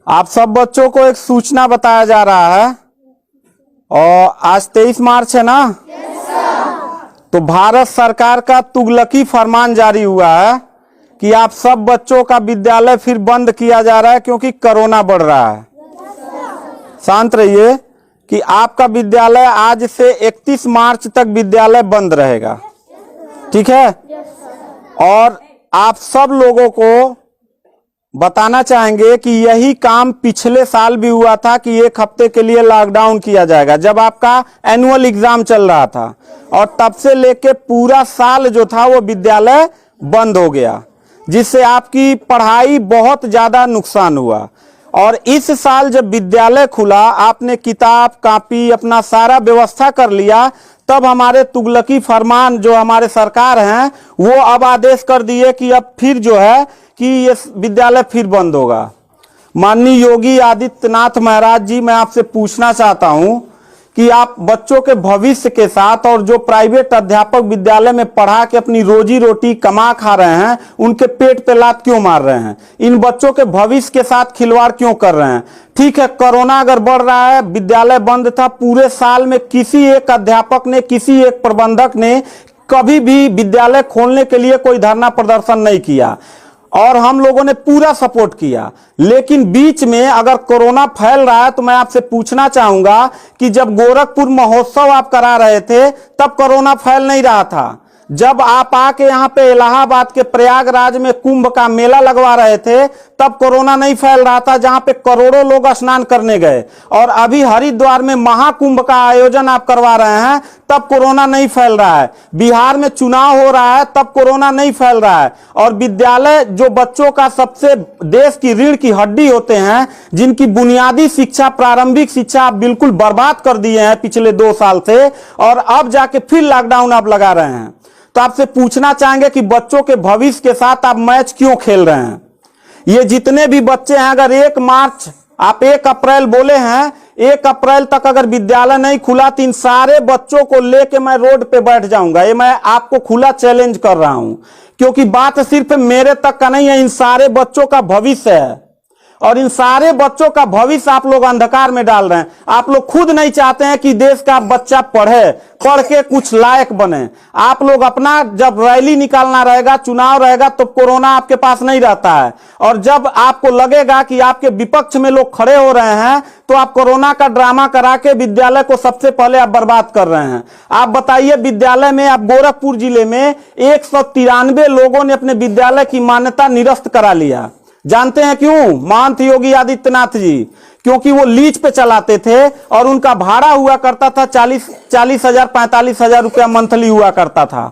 आप सब बच्चों को एक सूचना बताया जा रहा है और आज 23 मार्च है ना। तो भारत सरकार का तुगलकी फरमान जारी हुआ है कि आप सब बच्चों का विद्यालय फिर बंद किया जा रहा है क्योंकि कोरोना बढ़ रहा है। शांत रहिए कि आपका विद्यालय आज से 31 मार्च तक विद्यालय बंद रहेगा, ठीक है। और आप सब लोगों को बताना चाहेंगे कि यही काम पिछले साल भी हुआ था कि एक हफ्ते के लिए लॉकडाउन किया जाएगा जब आपका एनुअल एग्जाम चल रहा था, और तब से लेके पूरा साल जो था वो विद्यालय बंद हो गया, जिससे आपकी पढ़ाई बहुत ज्यादा नुकसान हुआ। और इस साल जब विद्यालय खुला, आपने किताब कॉपी अपना सारा व्यवस्था कर लिया, तब हमारे तुगलकी फरमान जो हमारे सरकार हैं वो अब आदेश कर दिए कि अब फिर जो है कि ये विद्यालय फिर बंद होगा। माननीय योगी आदित्यनाथ महाराज जी, मैं आपसे पूछना चाहता हूं कि आप बच्चों के भविष्य के साथ और जो प्राइवेट अध्यापक विद्यालय में पढ़ा के अपनी रोजी रोटी कमा खा रहे हैं, उनके पेट पे लात क्यों मार रहे हैं? इन बच्चों के भविष्य के साथ खिलवाड़ क्यों कर रहे हैं? ठीक है, कोरोना अगर बढ़ रहा है, विद्यालय बंद था, पूरे साल में किसी एक अध्यापक ने, किसी एक प्रबंधक ने कभी भी विद्यालय खोलने के लिए कोई धरना प्रदर्शन नहीं किया और हम लोगों ने पूरा सपोर्ट किया। लेकिन बीच में अगर कोरोना फैल रहा है तो मैं आपसे पूछना चाहूंगा कि जब गोरखपुर महोत्सव आप करा रहे थे तब कोरोना फैल नहीं रहा था। जब आप आके यहाँ पे इलाहाबाद के प्रयागराज में कुंभ का मेला लगवा रहे थे तब कोरोना नहीं फैल रहा था, जहां पे करोड़ों लोग स्नान करने गए। और अभी हरिद्वार में महाकुंभ का आयोजन आप करवा रहे हैं तब कोरोना नहीं फैल रहा है। बिहार में चुनाव हो रहा है तब कोरोना नहीं फैल रहा है। और विद्यालय जो बच्चों का सबसे देश की रीढ़ की हड्डी होते हैं, जिनकी बुनियादी शिक्षा, प्रारंभिक शिक्षा आप बिल्कुल बर्बाद कर दिए हैं पिछले 2 साल से, और अब जाके फिर लॉकडाउन आप लगा रहे हैं। तो आपसे पूछना चाहेंगे कि बच्चों के भविष्य के साथ आप मैच क्यों खेल रहे हैं? ये जितने भी बच्चे हैं, अगर 1 मार्च आप 1 अप्रैल बोले हैं, 1 अप्रैल तक अगर विद्यालय नहीं खुला तो इन सारे बच्चों को लेके मैं रोड पे बैठ जाऊंगा। ये मैं आपको खुला चैलेंज कर रहा हूं, क्योंकि बात सिर्फ मेरे तक का नहीं है, इन सारे बच्चों का भविष्य है। और इन सारे बच्चों का भविष्य आप लोग अंधकार में डाल रहे हैं। आप लोग खुद नहीं चाहते हैं कि देश का बच्चा पढ़े, पढ़ के कुछ लायक बने। आप लोग अपना, जब रैली निकालना रहेगा, चुनाव रहेगा, तो कोरोना आपके पास नहीं रहता है। और जब आपको लगेगा कि आपके विपक्ष में लोग खड़े हो रहे हैं तो आप कोरोना का ड्रामा करा के विद्यालय को सबसे पहले आप बर्बाद कर रहे हैं। आप बताइए, विद्यालय में, आप गोरखपुर जिले में 193 लोगों ने अपने विद्यालय की मान्यता निरस्त करा लिया। जानते हैं क्यों? महंत योगी आदित्यनाथ जी, क्योंकि वो लीज पे चलाते थे और उनका भाड़ा हुआ करता था 40 हजार 45 हजार रुपया मंथली हुआ करता था।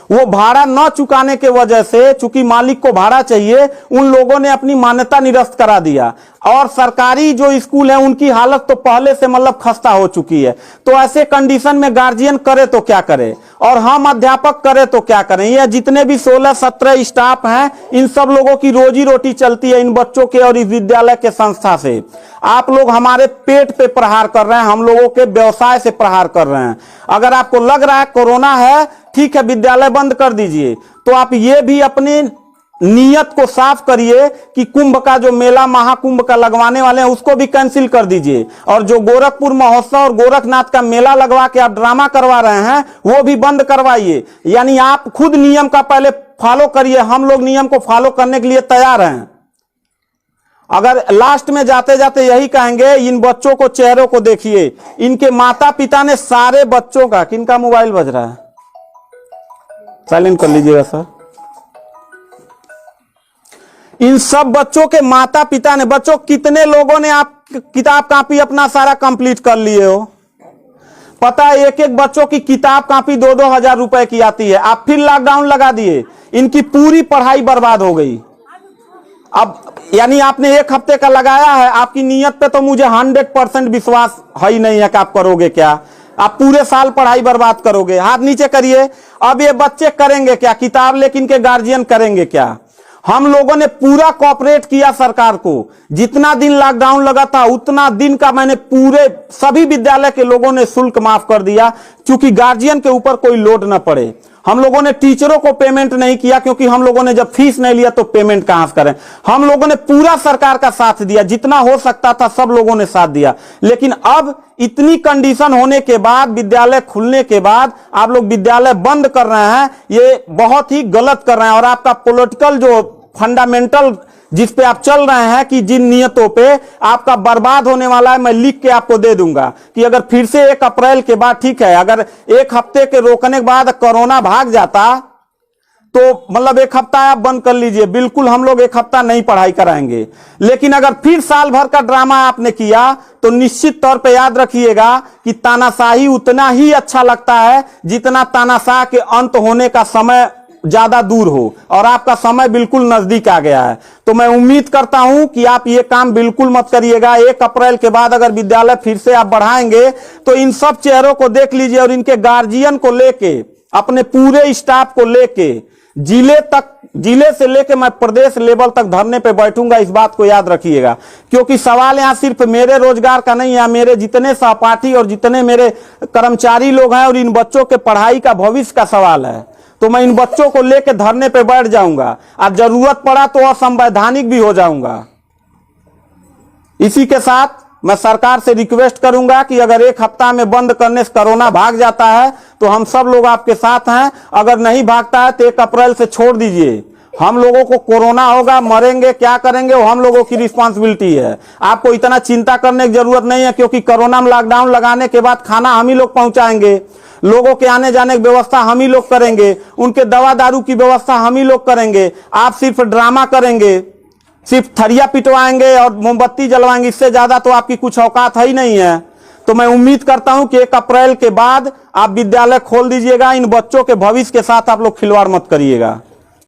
वो भाड़ा न चुकाने के वजह से, चूंकि मालिक को भाड़ा चाहिए, उन लोगों ने अपनी मान्यता निरस्त करा दिया। और सरकारी जो स्कूल है उनकी हालत तो पहले से मतलब खस्ता हो चुकी है। तो ऐसे कंडीशन में गार्जियन करे तो क्या करे, और हम अध्यापक करे तो क्या करें? ये जितने भी 16-17 स्टाफ हैं, इन सब लोगों की रोजी रोटी चलती है इन बच्चों के और इस विद्यालय के संस्था से। आप लोग हमारे पेट पे प्रहार कर रहे हैं, हम लोगों के व्यवसाय से प्रहार कर रहे हैं। अगर आपको लग रहा है कोरोना है, ठीक है, विद्यालय बंद कर दीजिए, तो आप ये भी अपनी नियत को साफ करिए कि कुंभ का जो मेला, महाकुंभ का लगवाने वाले हैं, उसको भी कैंसिल कर दीजिए। और जो गोरखपुर महोत्सव और गोरखनाथ का मेला लगवा के आप ड्रामा करवा रहे हैं, वो भी बंद करवाइए। यानी आप खुद नियम का पहले फॉलो करिए, हम लोग नियम को फॉलो करने के लिए तैयार हैं। अगर लास्ट में जाते जाते यही कहेंगे, इन बच्चों को, चेहरों को देखिए, इनके माता पिता ने सारे बच्चों का, किनका मोबाइल बज रहा है, साइलेंट कर लीजिएगा सर। इन सब बच्चों के माता पिता ने, बच्चों कितने लोगों ने आप किताब कॉपी अपना सारा कंप्लीट कर लिए हो? पता है, एक एक बच्चों की किताब कॉपी 2-2 हजार रुपए की आती है। आप फिर लॉकडाउन लगा दिए, इनकी पूरी पढ़ाई बर्बाद हो गई। अब यानी आपने 1 हफ्ते का लगाया है, आपकी नीयत पे तो मुझे 100% विश्वास है ही नहीं है कि आप करोगे क्या। आप पूरे साल पढ़ाई बर्बाद करोगे। हाथ नीचे करिए। अब ये बच्चे करेंगे क्या? किताब लेकिन इनके गार्जियन करेंगे क्या? हम लोगों ने पूरा कोऑपरेट किया सरकार को। जितना दिन लॉकडाउन लगा था उतना दिन का मैंने पूरे सभी विद्यालय के लोगों ने शुल्क माफ कर दिया, क्योंकि गार्जियन के ऊपर कोई लोड न पड़े। हम लोगों ने टीचरों को पेमेंट नहीं किया, क्योंकि हम लोगों ने जब फीस नहीं लिया तो पेमेंट कहां से करें। हम लोगों ने पूरा सरकार का साथ दिया, जितना हो सकता था सब लोगों ने साथ दिया। लेकिन अब इतनी कंडीशन होने के बाद, विद्यालय खुलने के बाद आप लोग विद्यालय बंद कर रहे हैं, ये बहुत ही गलत कर रहे हैं। और आपका पॉलिटिकल जो फंडामेंटल जिस पे आप चल रहे हैं कि जिन नियतों पे आपका बर्बाद होने वाला है, मैं लिख के आपको दे दूंगा कि अगर फिर से 1 अप्रैल के बाद, ठीक है, अगर 1 हफ्ते के रोकने के बाद कोरोना भाग जाता तो मतलब 1 हफ्ता आप बंद कर लीजिए, बिल्कुल हम लोग 1 हफ्ता नहीं पढ़ाई कराएंगे। लेकिन अगर फिर साल भर का ड्रामा आपने किया तो निश्चित तौर पे याद रखिएगा कि तानाशाही उतना ही अच्छा लगता है जितना तानाशाह के अंत होने का समय ज्यादा दूर हो, और आपका समय बिल्कुल नजदीक आ गया है। तो मैं उम्मीद करता हूं कि आप ये काम बिल्कुल मत करिएगा। 1 अप्रैल के बाद अगर विद्यालय फिर से आप बढ़ाएंगे तो इन सब चेहरों को देख लीजिए, और इनके गार्जियन को लेके, अपने पूरे स्टाफ को लेके, जिले से लेके मैं प्रदेश लेवल तक धरने पे बैठूंगा, इस बात को याद रखिएगा। क्योंकि सवाल यहां सिर्फ मेरे रोजगार का नहीं है, मेरे जितने सहपाठी और जितने मेरे कर्मचारी लोग हैं और इन बच्चों के पढ़ाई का भविष्य का सवाल है। तो मैं इन बच्चों को लेकर धरने पे बैठ जाऊंगा, और जरूरत पड़ा तो असंवैधानिक भी हो जाऊंगा। इसी के साथ मैं सरकार से रिक्वेस्ट करूंगा कि अगर 1 हफ्ता में बंद करने से कोरोना भाग जाता है तो हम सब लोग आपके साथ हैं, अगर नहीं भागता है तो 1 अप्रैल से छोड़ दीजिए। हम लोगों को कोरोना होगा, मरेंगे, क्या करेंगे वो हम लोगों की रिस्पांसिबिलिटी है। आपको इतना चिंता करने की जरूरत नहीं है, क्योंकि कोरोना में लॉकडाउन लगाने के बाद खाना हम ही लोग पहुंचाएंगे, लोगों के आने जाने की व्यवस्था हम ही लोग करेंगे, उनके दवा दारू की व्यवस्था हम ही लोग करेंगे। आप सिर्फ ड्रामा करेंगे, सिर्फ थरिया पिटवाएंगे और मोमबत्ती जलवाएंगे, इससे ज्यादा तो आपकी कुछ औकात है ही नहीं है। तो मैं उम्मीद करता हूं कि 1 अप्रैल के बाद आप विद्यालय खोल दीजिएगा। इन बच्चों के भविष्य के साथ आप लोग खिलवाड़ मत करिएगा।